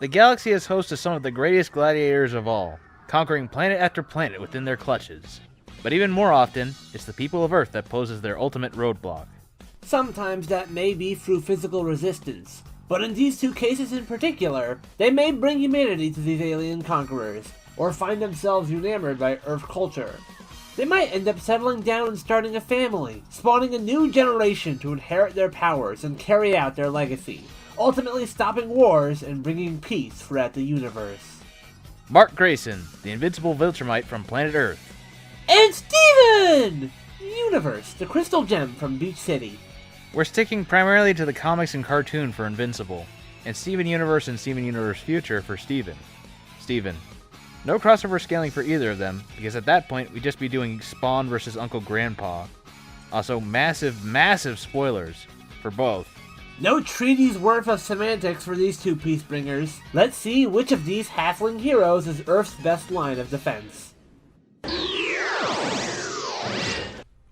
The galaxy is host to some of the greatest gladiators of all, conquering planet after planet within their clutches. But even more often, it's the people of Earth that poses their ultimate roadblock. Sometimes that may be through physical resistance, but in these two cases in particular, they may bring humanity to these alien conquerors, or find themselves enamored by Earth culture. They might end up settling down and starting a family, spawning a new generation to inherit their powers and carry out their legacy, ultimately stopping wars and bringing peace throughout the universe. Mark Grayson, the invincible viltrumite from planet Earth. And Steven Universe, the crystal gem from Beach City. We're sticking primarily to the comics and cartoon for Invincible, and Steven Universe and Steven Universe Future for Steven. No crossover scaling for either of them, because at that point we'd just be doing Spawn versus Uncle Grandpa. Also, massive spoilers for both. No treaty's worth of semantics for these two Peacebringers. Let's see which of these halfling heroes is Earth's best line of defense.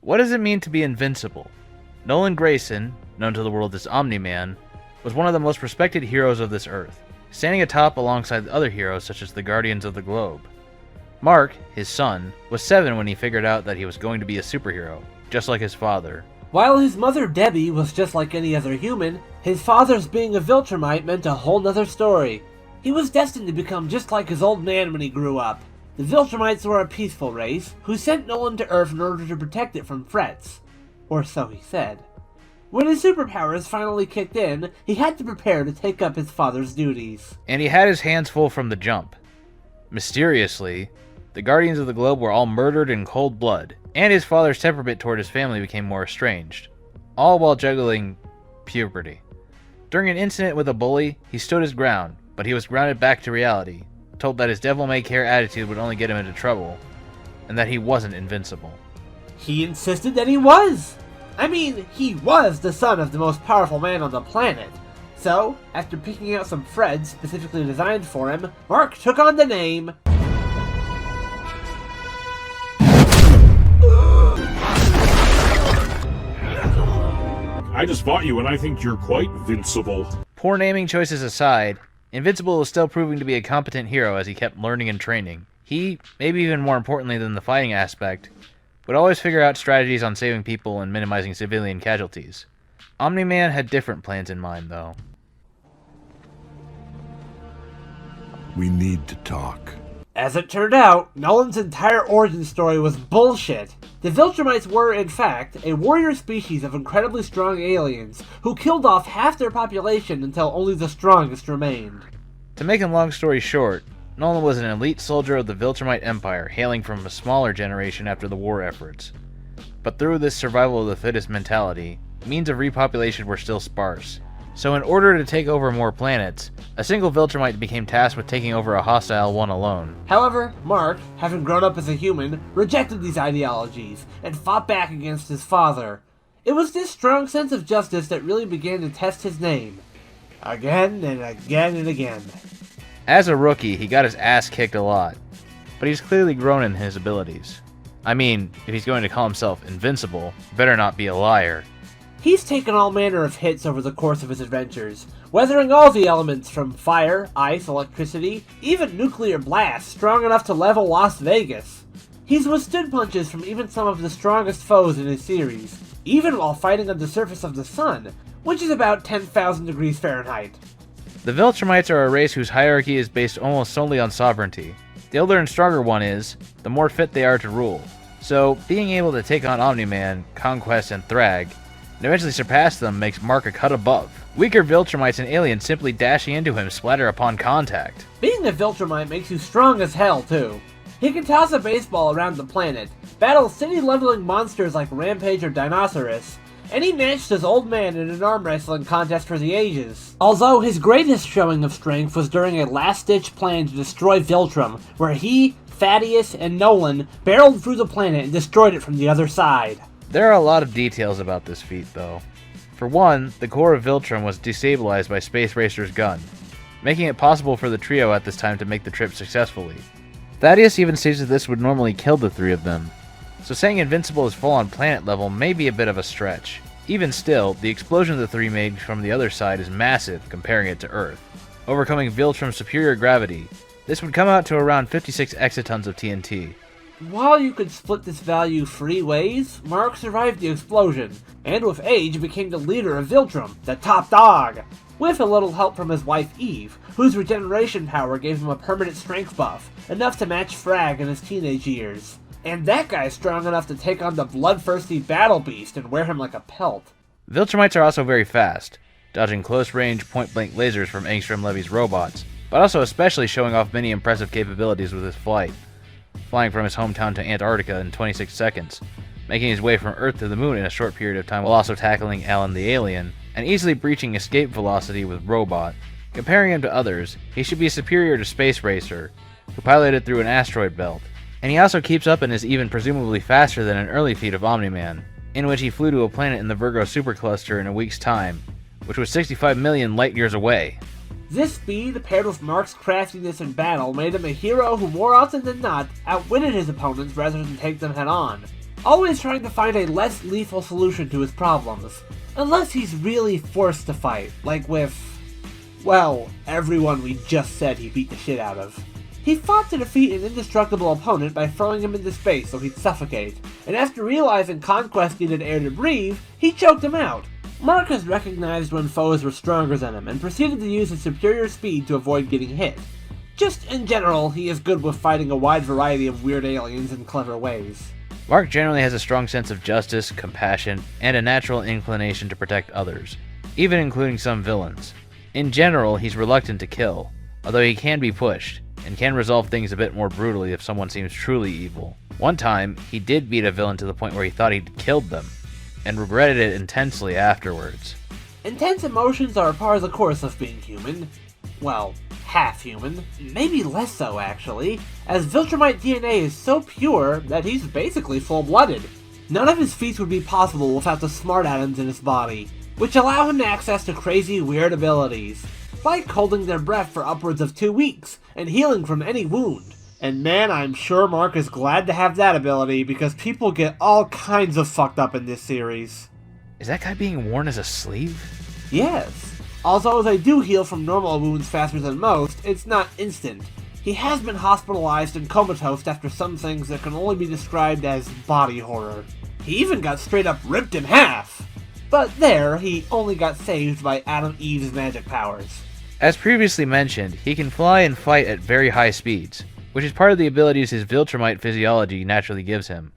What does it mean to be invincible? Nolan Grayson, known to the world as Omni-Man, was one of the most respected heroes of this Earth, standing atop alongside other heroes such as the Guardians of the Globe. Mark, his son, was 7 when he figured out that he was going to be a superhero, just like his father. While his mother Debbie was just like any other human, his father's being a viltrumite meant a whole nother story. He was destined to become just like his old man when he grew up. The viltrumites were a peaceful race, who sent Nolan to Earth in order to protect it from threats. Or so he said. When his superpowers finally kicked in, he had to prepare to take up his father's duties. And he had his hands full from the jump. Mysteriously, the Guardians of the Globe were all murdered in cold blood, and his father's temperament toward his family became more estranged, all while juggling puberty. During an incident with a bully, he stood his ground, but he was grounded back to reality, told that his devil-may-care attitude would only get him into trouble, and that he wasn't invincible. He insisted that he was! I mean, he was the son of the most powerful man on the planet. So, after picking out some threads specifically designed for him, Mark took on the name... I just fought you and I think you're quite vincible. Poor naming choices aside, Invincible is still proving to be a competent hero as he kept learning and training. He, maybe even more importantly than the fighting aspect, would always figure out strategies on saving people and minimizing civilian casualties. Omni-Man had different plans in mind, though. We need to talk. As it turned out, Nolan's entire origin story was bullshit. The Viltrumites were, in fact, a warrior species of incredibly strong aliens who killed off half their population until only the strongest remained. To make a long story short, Nolan was an elite soldier of the Viltrumite Empire, hailing from a smaller generation after the war efforts. But through this survival of the fittest mentality, means of repopulation were still sparse. So in order to take over more planets, a single Viltrumite became tasked with taking over a hostile one alone. However, Mark, having grown up as a human, rejected these ideologies and fought back against his father. It was this strong sense of justice that really began to test his name. Again and again and again. As a rookie, he got his ass kicked a lot, but he's clearly grown in his abilities. I mean, if he's going to call himself invincible, better not be a liar. He's taken all manner of hits over the course of his adventures, weathering all the elements from fire, ice, electricity, even nuclear blasts strong enough to level Las Vegas. He's withstood punches from even some of the strongest foes in his series, even while fighting on the surface of the sun, which is about 10,000 degrees Fahrenheit. The Viltrumites are a race whose hierarchy is based almost solely on sovereignty. The older and stronger one is, the more fit they are to rule. So, being able to take on Omni-Man, Conquest, and Thrag, and eventually surpass them makes Mark a cut above. Weaker Viltrumites and aliens simply dashing into him splatter upon contact. Being a Viltrumite makes you strong as hell, too. He can toss a baseball around the planet, battle city-leveling monsters like Rampage or Dinosaurus, and he matched his old man in an arm wrestling contest for the ages. Although his greatest showing of strength was during a last-ditch plan to destroy Viltrum, where he, Thaddeus, and Nolan barreled through the planet and destroyed it from the other side. There are a lot of details about this feat, though. For one, the core of Viltrum was destabilized by Space Racer's gun, making it possible for the trio at this time to make the trip successfully. Thaddeus even states that this would normally kill the three of them, so saying Invincible is full on planet level may be a bit of a stretch. Even still, the explosion the three made from the other side is massive comparing it to Earth. overcoming Viltrum's superior gravity. This would come out to around 56 exatons of TNT. While you could split this value 3 ways, Mark survived the explosion, and with age became the leader of Viltrum, the top dog, with a little help from his wife Eve, whose regeneration power gave him a permanent strength buff, enough to match Frag in his teenage years. And that guy's strong enough to take on the bloodthirsty battle beast and wear him like a pelt. Viltrumites are also very fast, dodging close-range, point-blank lasers from Angstrom Levy's robots, but also especially showing off many impressive capabilities with his flight, flying from his hometown to Antarctica in 26 seconds, making his way from Earth to the Moon in a short period of time while also tackling Alan the Alien, and easily breaching escape velocity with Robot. Comparing him to others, he should be superior to Space Racer, who piloted through an asteroid belt, and he also keeps up and is even presumably faster than an early feat of Omni-Man, in which he flew to a planet in the Virgo supercluster in a week's time, which was 65 million light-years away. This speed, paired with Mark's craftiness in battle, made him a hero who more often than not outwitted his opponents rather than take them head-on, always trying to find a less lethal solution to his problems, unless he's really forced to fight, like with, well, everyone we just said he beat the shit out of. He fought to defeat an indestructible opponent by throwing him into space so he'd suffocate, and after realizing Conquest needed air to breathe, he choked him out. Mark has recognized when foes were stronger than him, and proceeded to use his superior speed to avoid getting hit. Just in general, he is good with fighting a wide variety of weird aliens in clever ways. Mark generally has a strong sense of justice, compassion, and a natural inclination to protect others, even including some villains. In general, he's reluctant to kill, although he can be pushed, and can resolve things a bit more brutally if someone seems truly evil. One time, he did beat a villain to the point where he thought he'd killed them, and regretted it intensely afterwards. Intense emotions are a part of the course of being human. Well, half human. Maybe less so, actually, as Viltrumite DNA is so pure that he's basically full-blooded. None of his feats would be possible without the smart atoms in his body, which allow him access to crazy, weird abilities, like holding their breath for upwards of 2 weeks, and healing from any wound. And man, I'm sure Mark is glad to have that ability, because people get all kinds of fucked up in this series. Is that guy being worn as a sleeve? Yes. Although they do heal from normal wounds faster than most, it's not instant. He has been hospitalized and comatose after some things that can only be described as body horror. He even got straight up ripped in half! But there, he only got saved by Adam Eve's magic powers. As previously mentioned, he can fly and fight at very high speeds, which is part of the abilities his Viltrumite physiology naturally gives him,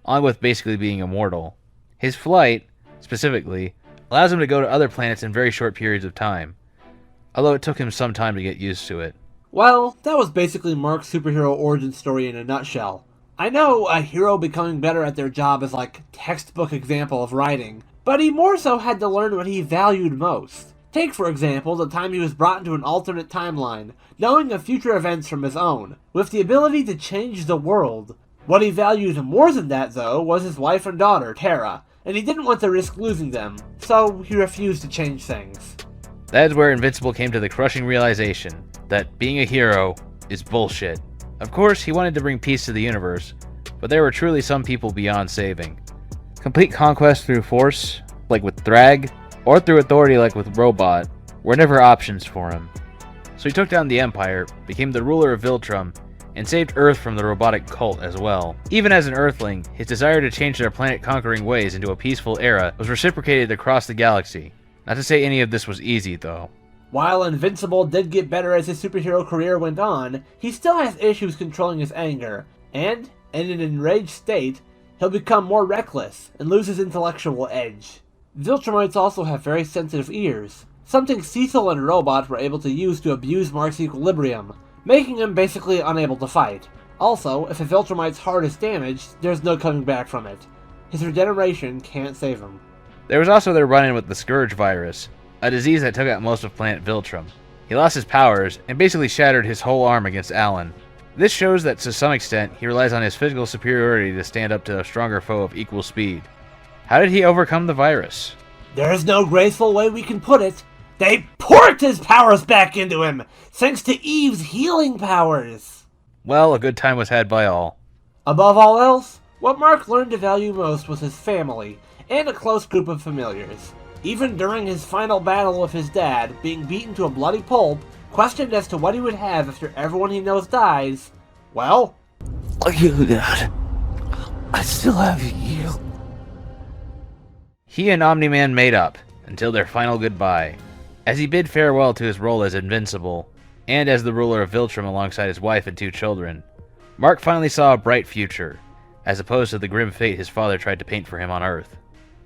along with basically being immortal. His flight, specifically, allows him to go to other planets in very short periods of time, although it took him some time to get used to it. Well, that was basically Mark's superhero origin story in a nutshell. I know a hero becoming better at their job is like textbook example of writing, but he more so had to learn what he valued most. Take, for example, the time he was brought into an alternate timeline, knowing of future events from his own, with the ability to change the world. What he valued more than that, though, was his wife and daughter, Tara, and he didn't want to risk losing them, so he refused to change things. That is where Invincible came to the crushing realization that being a hero is bullshit. Of course, he wanted to bring peace to the universe, but there were truly some people beyond saving. Complete conquest through force, like with Thrag, or through authority like with Robot, were never options for him. So he took down the Empire, became the ruler of Viltrum, and saved Earth from the robotic cult as well. Even as an Earthling, his desire to change their planet-conquering ways into a peaceful era was reciprocated across the galaxy. Not to say any of this was easy, though. While Invincible did get better as his superhero career went on, he still has issues controlling his anger, and, in an enraged state, he'll become more reckless and lose his intellectual edge. Viltrumites also have very sensitive ears, something Cecil and Robot were able to use to abuse Mark's equilibrium, making him basically unable to fight. Also, if a Viltrumite's heart is damaged, there's no coming back from it. His regeneration can't save him. There was also their run-in with the Scourge virus, a disease that took out most of planet Viltrum. He lost his powers, and basically shattered his whole arm against Alan. This shows that to some extent, he relies on his physical superiority to stand up to a stronger foe of equal speed. How did he overcome the virus? There's no graceful way we can put it. They poured his powers back into him, thanks to Eve's healing powers. Well, a good time was had by all. Above all else, what Mark learned to value most was his family, and a close group of familiars. Even during his final battle with his dad, being beaten to a bloody pulp, Questioned as to what he would have after everyone he knows dies, well... Look at that. I still have you. He and Omni-Man made up, until their final goodbye. As he bid farewell to his role as Invincible, and as the ruler of Viltrum alongside his wife and 2 children, Mark finally saw a bright future, as opposed to the grim fate his father tried to paint for him on Earth.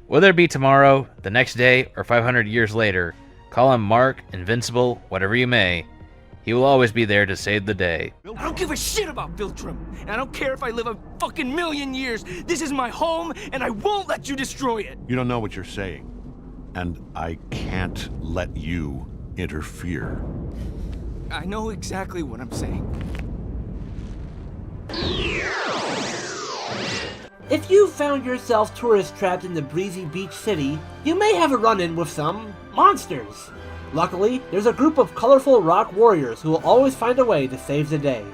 Whether it be tomorrow, the next day, or 500 years later, call him Mark, Invincible, whatever you may, he will always be there to save the day. I don't give a shit about Viltrum, and I don't care if I live a fucking million years. This is my home, and I won't let you destroy it. You don't know what you're saying, and I can't let you interfere. I know exactly what I'm saying. If you found yourself tourist trapped in the breezy beach city, you may have a run-in with some monsters. Luckily, there's a group of colorful rock warriors who will always find a way to save the day.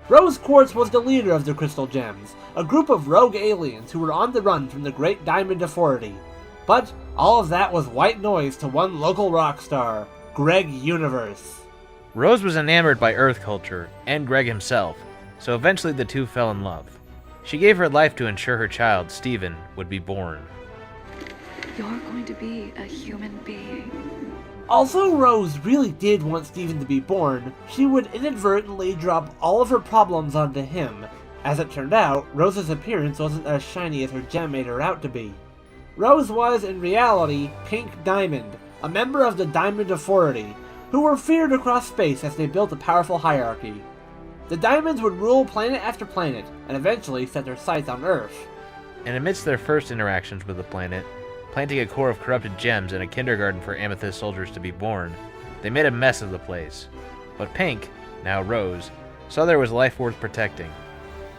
Rose Quartz was the leader of the Crystal Gems, a group of rogue aliens who were on the run from the Great Diamond Authority. But all of that was white noise to one local rock star, Greg Universe. Rose was enamored by Earth culture, and Greg himself, so eventually the two fell in love. She gave her life to ensure her child, Steven, would be born. You're going to be a human being. Although Rose really did want Steven to be born, she would inadvertently drop all of her problems onto him. As it turned out, Rose's appearance wasn't as shiny as her gem made her out to be. Rose was, in reality, Pink Diamond, a member of the Diamond Authority, who were feared across space as they built a powerful hierarchy. The Diamonds would rule planet after planet, and eventually set their sights on Earth. And amidst their first interactions with the planet, planting a core of corrupted gems and a kindergarten for Amethyst soldiers to be born, they made a mess of the place. But Pink, now Rose, saw there was life worth protecting.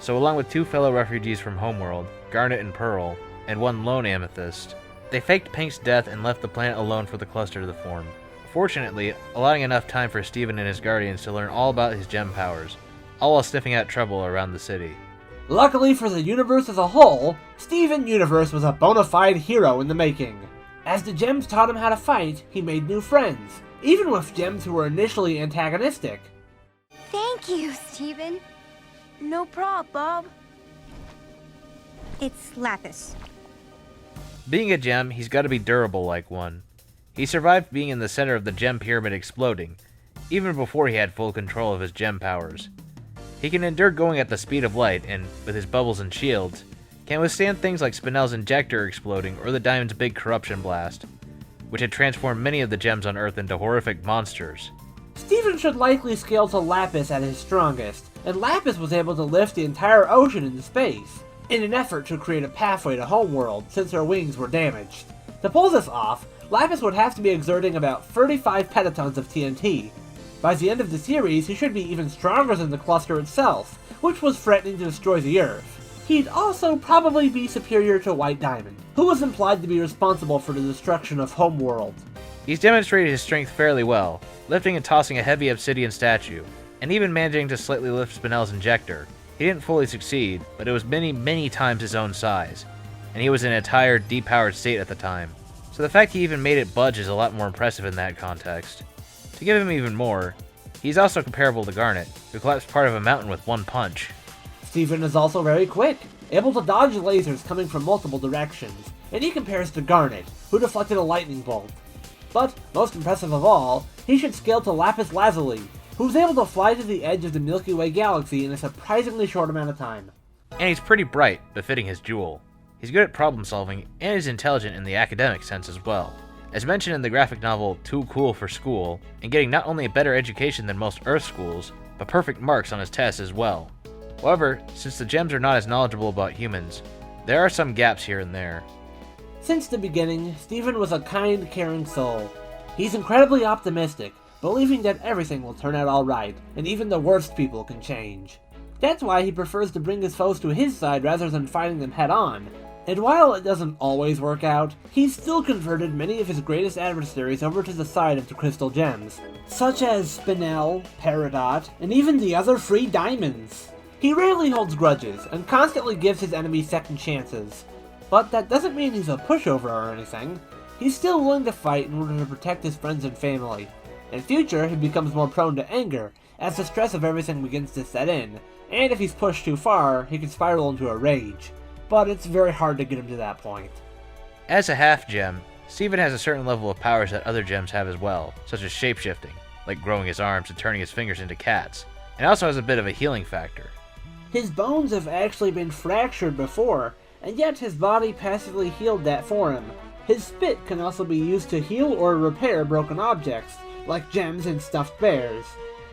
So along with 2 fellow refugees from Homeworld, Garnet and Pearl, and 1 lone Amethyst, they faked Pink's death and left the planet alone for the cluster to form. Fortunately, allowing enough time for Steven and his guardians to learn all about his gem powers, all while sniffing out trouble around the city. Luckily for the universe as a whole, Steven Universe was a bona fide hero in the making. As the gems taught him how to fight, he made new friends, even with gems who were initially antagonistic. Thank you, Steven. No prob, Bob. It's Lapis. Being a gem, he's got to be durable like one. He survived being in the center of the gem pyramid exploding, even before he had full control of his gem powers. He can endure going at the speed of light and, with his bubbles and shields, can withstand things like Spinel's injector exploding or the Diamond's big corruption blast, which had transformed many of the gems on Earth into horrific monsters. Steven should likely scale to Lapis at his strongest, and Lapis was able to lift the entire ocean into space, in an effort to create a pathway to Homeworld since her wings were damaged. To pull this off, Lapis would have to be exerting about 35 petatons of TNT. By the end of the series, he should be even stronger than the cluster itself, which was threatening to destroy the Earth. He'd also probably be superior to White Diamond, who was implied to be responsible for the destruction of Homeworld. He's demonstrated his strength fairly well, lifting and tossing a heavy obsidian statue, and even managing to slightly lift Spinel's injector. He didn't fully succeed, but it was many, many times his own size, and he was in a tired, depowered state at the time, so the fact he even made it budge is a lot more impressive in that context. To give him even more, he's also comparable to Garnet, who collapsed part of a mountain with 1 punch. Steven is also very quick, able to dodge lasers coming from multiple directions, and he compares to Garnet, who deflected a lightning bolt. But, most impressive of all, he should scale to Lapis Lazuli, who was able to fly to the edge of the Milky Way galaxy in a surprisingly short amount of time. And he's pretty bright, befitting his jewel. He's good at problem solving, and is intelligent in the academic sense as well. As mentioned in the graphic novel Too Cool for School, and getting not only a better education than most Earth schools, but perfect marks on his tests as well. However, since the gems are not as knowledgeable about humans, there are some gaps here and there. Since the beginning, Steven was a kind, caring soul. He's incredibly optimistic, believing that everything will turn out alright, and even the worst people can change. That's why he prefers to bring his foes to his side rather than fighting them head-on. And while it doesn't always work out, he's still converted many of his greatest adversaries over to the side of the Crystal Gems, such as Spinel, Peridot, and even the other 3 Diamonds. He rarely holds grudges, and constantly gives his enemies second chances. But that doesn't mean he's a pushover or anything. He's still willing to fight in order to protect his friends and family. In future, he becomes more prone to anger, as the stress of everything begins to set in, and if he's pushed too far, he can spiral into a rage. But it's very hard to get him to that point. As a half-gem, Steven has a certain level of powers that other gems have as well, such as shapeshifting, like growing his arms and turning his fingers into cats, and also has a bit of a healing factor. His bones have actually been fractured before, and yet his body passively healed that for him. His spit can also be used to heal or repair broken objects, like gems and stuffed bears.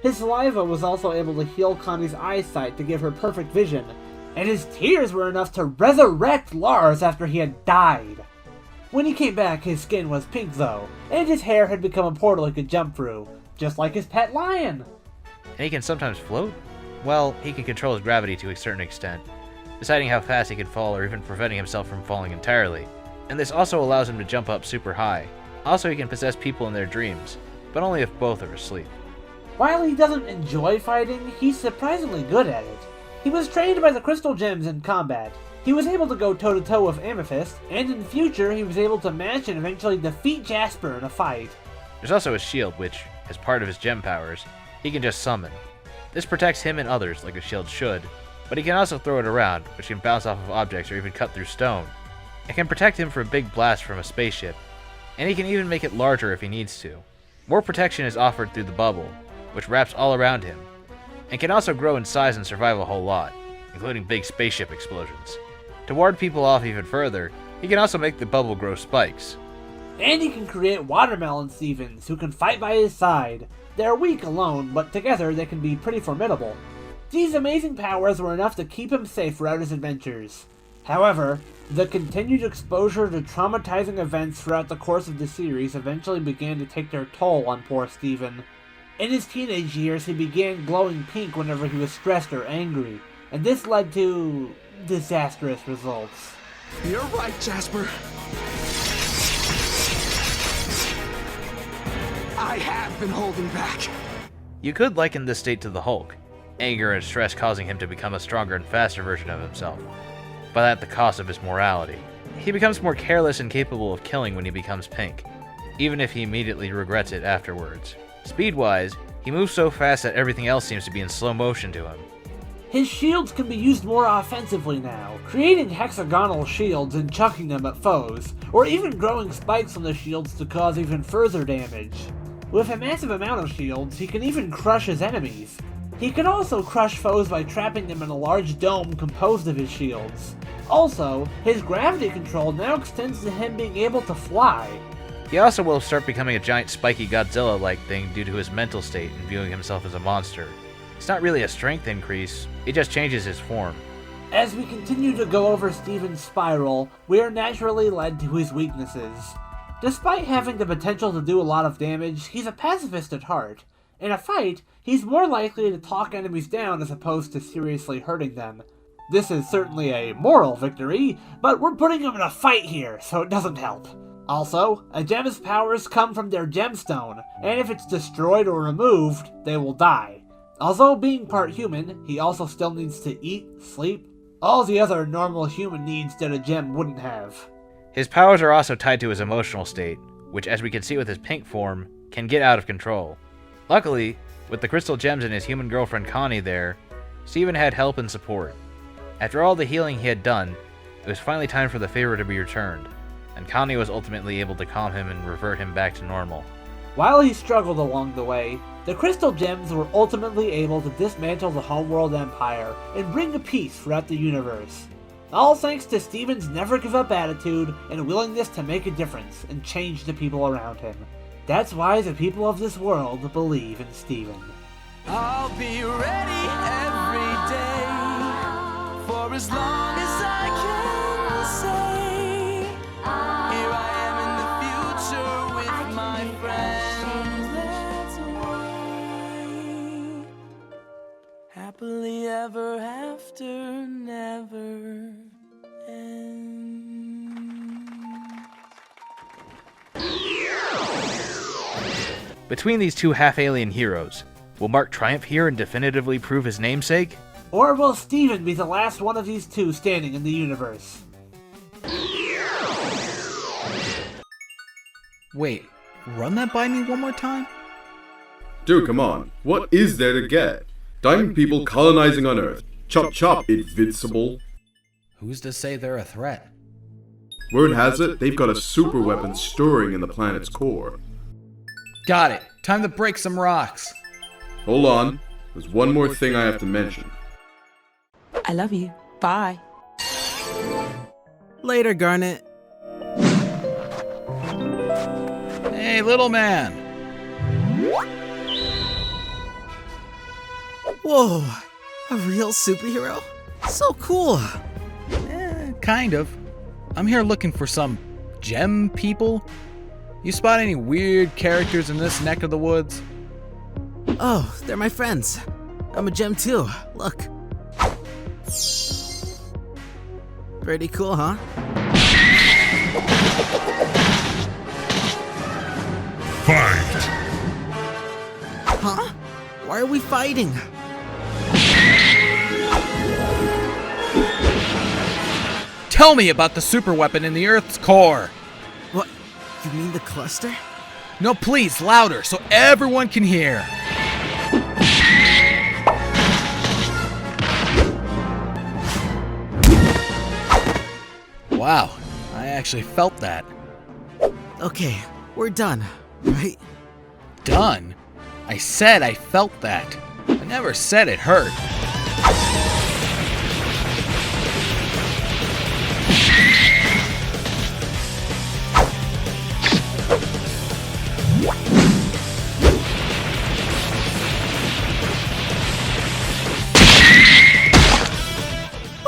His saliva was also able to heal Connie's eyesight to give her perfect vision, and his tears were enough to resurrect Lars after he had died. When he came back, his skin was pink though, and his hair had become a portal he could jump through, just like his pet lion. And he can sometimes float? Well, he can control his gravity to a certain extent, deciding how fast he can fall or even preventing himself from falling entirely. And this also allows him to jump up super high. Also, he can possess people in their dreams, but only if both are asleep. While he doesn't enjoy fighting, he's surprisingly good at it. He was trained by the Crystal Gems in combat. He was able to go toe-to-toe with Amethyst, and in the future he was able to match and eventually defeat Jasper in a fight. There's also a shield which, as part of his gem powers, he can just summon. This protects him and others like a shield should, but he can also throw it around, which can bounce off of objects or even cut through stone. It can protect him from a big blast from a spaceship, and he can even make it larger if he needs to. More protection is offered through the bubble, which wraps all around him, and can also grow in size and survive a whole lot, including big spaceship explosions. To ward people off even further, he can also make the bubble grow spikes. And he can create Watermelon Stevens, who can fight by his side. They're weak alone, but together they can be pretty formidable. These amazing powers were enough to keep him safe throughout his adventures. However, the continued exposure to traumatizing events throughout the course of the series eventually began to take their toll on poor Steven. In his teenage years, he began glowing pink whenever he was stressed or angry, and this led to disastrous results. You're right, Jasper. I have been holding back. You could liken this state to the Hulk, anger and stress causing him to become a stronger and faster version of himself, but at the cost of his morality. He becomes more careless and capable of killing when he becomes pink, even if he immediately regrets it afterwards. Speed-wise, he moves so fast that everything else seems to be in slow motion to him. His shields can be used more offensively now, creating hexagonal shields and chucking them at foes, or even growing spikes on the shields to cause even further damage. With a massive amount of shields, he can even crush his enemies. He can also crush foes by trapping them in a large dome composed of his shields. Also, his gravity control now extends to him being able to fly. He also will start becoming a giant spiky Godzilla-like thing due to his mental state and viewing himself as a monster. It's not really a strength increase, it just changes his form. As we continue to go over Steven's spiral, we are naturally led to his weaknesses. Despite having the potential to do a lot of damage, he's a pacifist at heart. In a fight, he's more likely to talk enemies down as opposed to seriously hurting them. This is certainly a moral victory, but we're putting him in a fight here, so it doesn't help. Also, a gem's powers come from their gemstone, and if it's destroyed or removed, they will die. Although being part human, he also still needs to eat, sleep, all the other normal human needs that a gem wouldn't have. His powers are also tied to his emotional state, which, as we can see with his pink form, can get out of control. Luckily, with the crystal gems and his human girlfriend Connie there, Steven had help and support. After all the healing he had done, it was finally time for the favor to be returned, and Connie was ultimately able to calm him and revert him back to normal. While he struggled along the way, the crystal gems were ultimately able to dismantle the Homeworld Empire and bring a peace throughout the universe. All thanks to Steven's never-give-up attitude and willingness to make a difference and change the people around him. That's why the people of this world believe in Steven. I'll be ready every day for as long as I can say. Here I am in the future with my friends. Happily ever after, never ends. Between these two half-alien heroes, will Mark triumph here and definitively prove his namesake? Or will Steven be the last one of these two standing in the universe? Wait, run that by me one more time? Dude, come on. What is there to get? Diamond people colonizing on Earth. Chop chop, Invincible. Who's to say they're a threat? Word has it, they've got a super weapon storing in the planet's core. Got it. Time to break some rocks. Hold on. There's one more thing I have to mention. I love you. Bye. Later, Garnet. Hey, little man. Whoa, a real superhero? So cool. Kind of. I'm here looking for some gem people. You spot any weird characters in this neck of the woods? Oh, they're my friends. I'm a gem too. Look. Pretty cool, huh? Fight! Huh? Why are we fighting? Tell me about the super weapon in the Earth's core. What? You mean the cluster? No, please, louder, so everyone can hear. Wow, I actually felt that. Okay, we're done, right? Done? I said I felt that. I never said it hurt.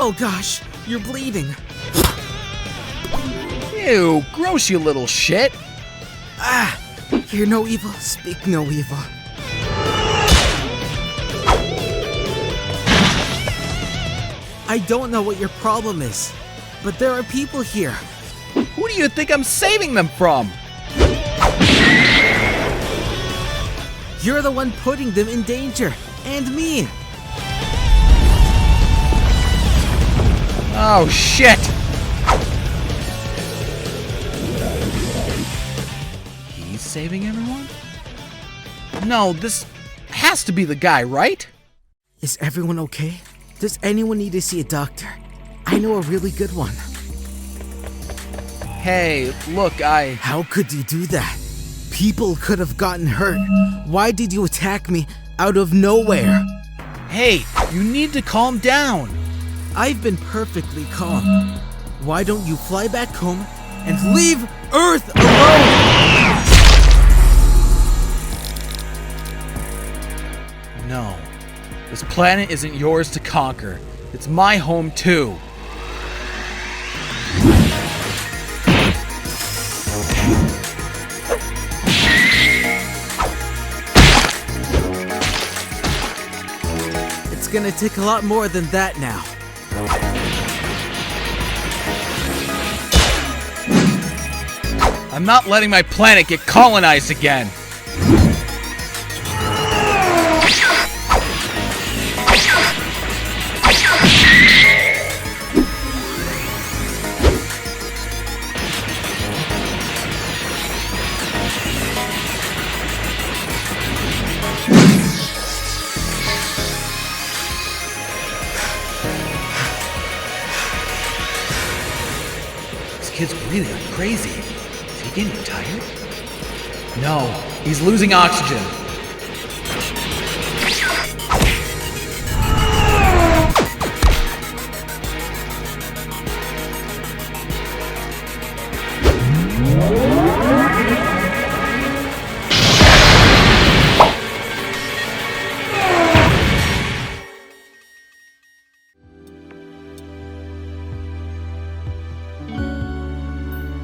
Oh gosh, you're bleeding. Ew, gross, you little shit. Ah, hear no evil, speak no evil. I don't know what your problem is, but there are people here. Who do you think I'm saving them from? You're the one putting them in danger, and me. Oh, shit! He's saving everyone? No, this has to be the guy, right? Is everyone okay? Does anyone need to see a doctor? I know a really good one. Hey, look, How could you do that? People could have gotten hurt. Why did you attack me out of nowhere? Hey, you need to calm down. I've been perfectly calm. Why don't you fly back home and leave Earth alone? No, this planet isn't yours to conquer. It's my home too. It's gonna take a lot more than that now. I'm not letting my planet get colonized again. This kid's breathing like crazy. Is he getting tired? No, he's losing oxygen.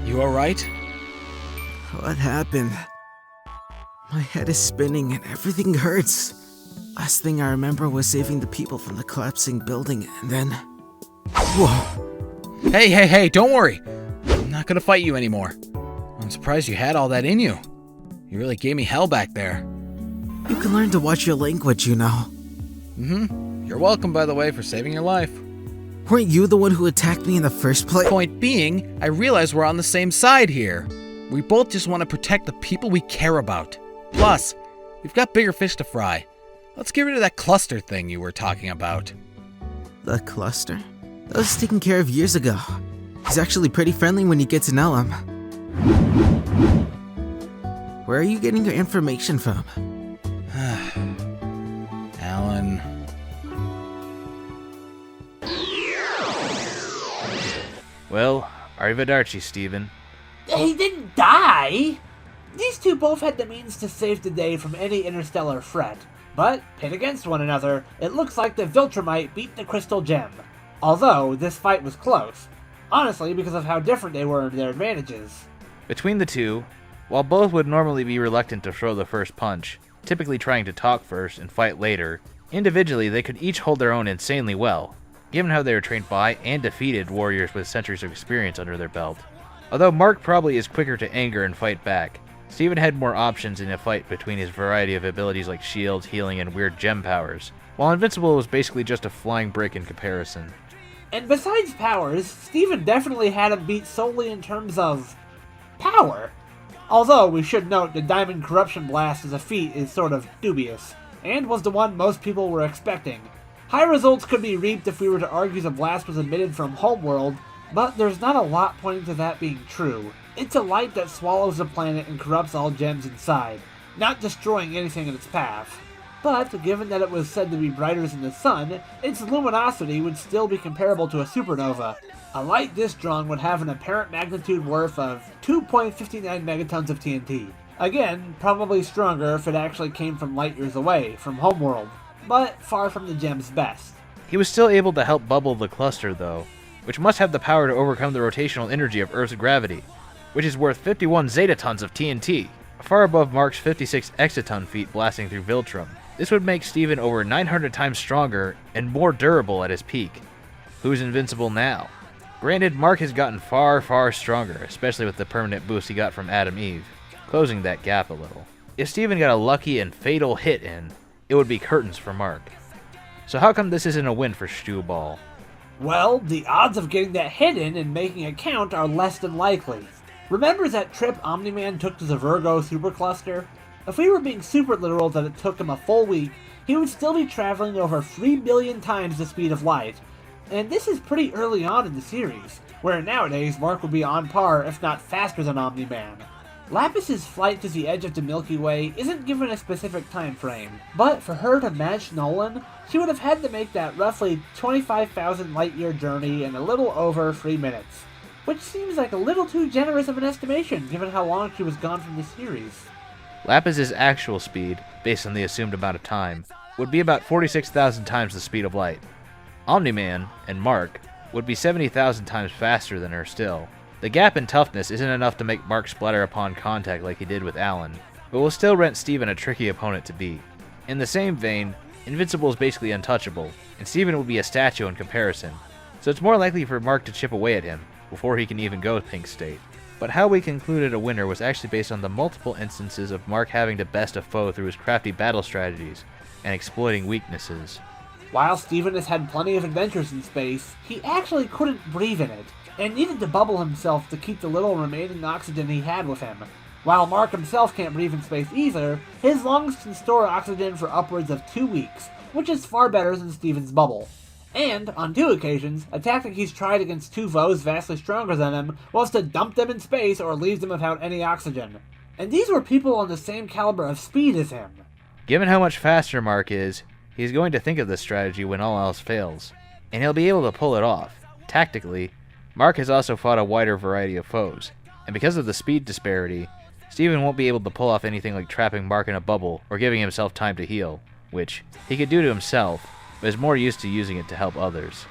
You alright? What happened? My head is spinning and everything hurts. Last thing I remember was saving the people from the collapsing building, and then... Whoa! Hey, don't worry. I'm not gonna fight you anymore. I'm surprised you had all that in you. You really gave me hell back there. You can learn to watch your language, you know. You're welcome, by the way, for saving your life. Weren't you the one who attacked me in the first place? Point being, I realize we're on the same side here. We both just want to protect the people we care about. Plus, We've got bigger fish to fry. Let's get rid of that cluster thing you were talking about. The cluster? That was taken care of years ago. He's actually pretty friendly when you get to know him. Where are you getting your information from? Alan. Well, arrivederci, Steven. He didn't die! These two both had the means to save the day from any interstellar threat. But, pit against one another, it looks like the viltrumite beat the crystal gem. Although, this fight was close. Honestly, because of how different they were in their advantages. Between the two, while both would normally be reluctant to throw the first punch, typically trying to talk first and fight later, individually they could each hold their own insanely well, given how they were trained by and defeated warriors with centuries of experience under their belt. Although Mark probably is quicker to anger and fight back, Steven had more options in a fight between his variety of abilities like shields, healing, and weird gem powers, while Invincible was basically just a flying brick in comparison. And besides powers, Steven definitely had him beat solely in terms of power. Although, we should note the Diamond Corruption Blast as a feat is sort of dubious, and was the one most people were expecting. High results could be reaped if we were to argue the blast was emitted from Homeworld, but there's not a lot pointing to that being true. It's a light that swallows the planet and corrupts all gems inside, not destroying anything in its path. But, given that it was said to be brighter than the sun, its luminosity would still be comparable to a supernova. A light this strong would have an apparent magnitude worth of 2.59 megatons of TNT. Again, probably stronger if it actually came from light years away, from Homeworld, but far from the gem's best. He was still able to help bubble the cluster, though, which must have the power to overcome the rotational energy of Earth's gravity, which is worth 51 zetatons of TNT, far above Mark's 56 exaton feet blasting through Viltrum. This would make Steven over 900 times stronger and more durable at his peak. Who's invincible now? Granted, Mark has gotten far, far stronger, especially with the permanent boost he got from Adam Eve, closing that gap a little. If Steven got a lucky and fatal hit in, it would be curtains for Mark. So how come this isn't a win for Stu Ball? Well, the odds of getting that hit in and making it count are less than likely. Remember that trip Omni-Man took to the Virgo supercluster? If we were being super literal that it took him a full week, he would still be traveling over 3 billion times the speed of light. And this is pretty early on in the series, where nowadays Mark would be on par, if not faster than Omni-Man. Lapis's flight to the edge of the Milky Way isn't given a specific time frame, but for her to match Nolan, she would have had to make that roughly 25,000 light-year journey in a little over 3 minutes, which seems like a little too generous of an estimation given how long she was gone from the series. Lapis's actual speed, based on the assumed amount of time, would be about 46,000 times the speed of light. Omni-Man and Mark would be 70,000 times faster than her still. The gap in toughness isn't enough to make Mark splatter upon contact like he did with Alan, but will still rent Steven a tricky opponent to beat. In the same vein, Invincible is basically untouchable, and Steven will be a statue in comparison, so it's more likely for Mark to chip away at him before he can even go Pink State. But how we concluded a winner was actually based on the multiple instances of Mark having to best a foe through his crafty battle strategies and exploiting weaknesses. While Steven has had plenty of adventures in space, he actually couldn't breathe in it, and needed to bubble himself to keep the little remaining oxygen he had with him. While Mark himself can't breathe in space either, his lungs can store oxygen for upwards of 2 weeks, which is far better than Steven's bubble. And, on 2 occasions, a tactic he's tried against 2 foes vastly stronger than him was to dump them in space or leave them without any oxygen. And these were people on the same caliber of speed as him. Given how much faster Mark is, he's going to think of this strategy when all else fails, and he'll be able to pull it off. Tactically, Mark has also fought a wider variety of foes, and because of the speed disparity, Steven won't be able to pull off anything like trapping Mark in a bubble or giving himself time to heal, which he could do to himself, but is more used to using it to help others.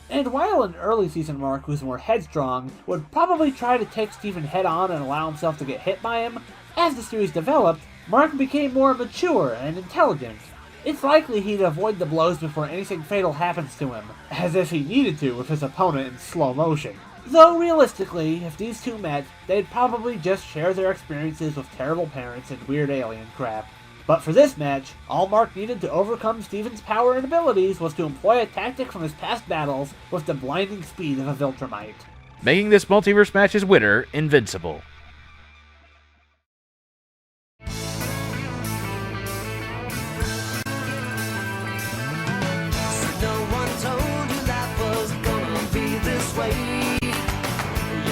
And while an early season Mark who's more headstrong would probably try to take Steven head on and allow himself to get hit by him, as the series developed, Mark became more mature and intelligent. It's likely he'd avoid the blows before anything fatal happens to him, as if he needed to with his opponent in slow motion. Though realistically, if these two met, they'd probably just share their experiences with terrible parents and weird alien crap. But for this match, all Mark needed to overcome Steven's power and abilities was to employ a tactic from his past battles with the blinding speed of a viltrumite. Making this multiverse match's winner, Invincible.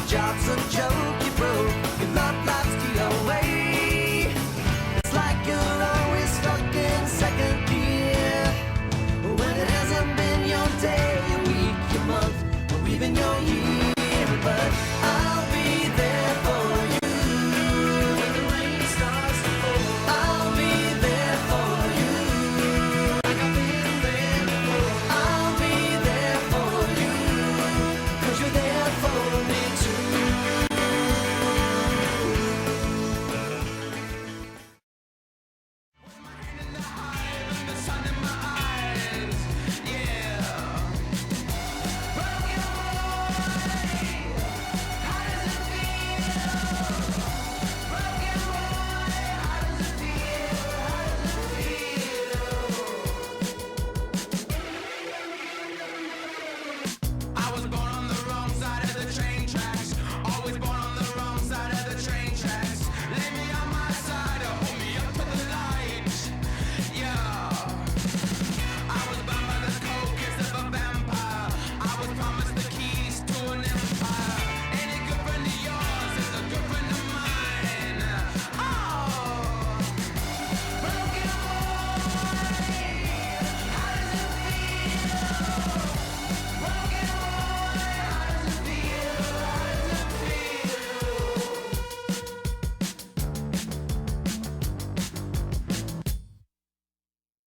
job's a joke.